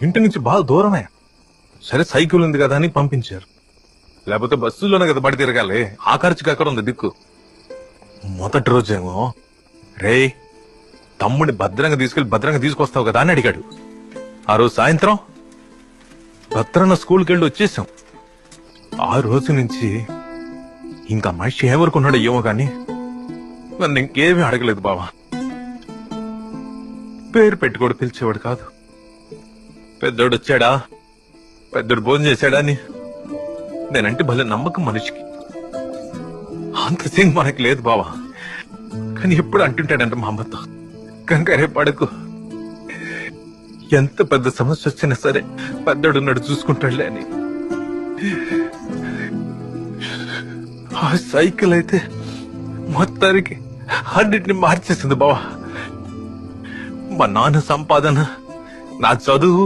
ఇంటి నుంచి బాగా దూరమే. సరే సైకిల్ ఉంది కదా అని పంపించారు. లేకపోతే బస్సులోనే కదా బడి తిరగాలి. ఆ ఖర్చుకి అక్కడ ఉంది దిక్కు. మొదటి రోజేమో రే తమ్ముడిని భద్రంగా తీసుకొస్తావు కదా అని అడిగాడు. ఆ రోజు సాయంత్రం భద్రంగా స్కూల్కి వెళ్ళి వచ్చేసాం. ఆ రోజు నుంచి ఇంకా మనిషి ఏమనుకున్నాడో ఏమో గాని నన్ను ఇంకేమీ అడగలేదు బావా. పేరు పెట్టుకోడు పిలిచేవాడు కాదు. పెద్దోడు వచ్చాడా, పెద్దోడు భోజనం చేశాడా అని నేనంటే భలే నమ్మకం మనిషికి. అంత సింగ్ మనకి లేదు బావా. కానీ ఎప్పుడు అంటుంటాడంట మా అమ్మతో, కంగారే పడకు, ఎంత పెద్ద సమస్య వచ్చినా సరే పెద్దోడున్నాడు చూసుకుంటాడులే అని. ఆ సైకిల్ అయితే మొత్తానికి అన్నిటిని మార్చేసింది బావా. మా నాన్న సంపాదన, నా చదువు,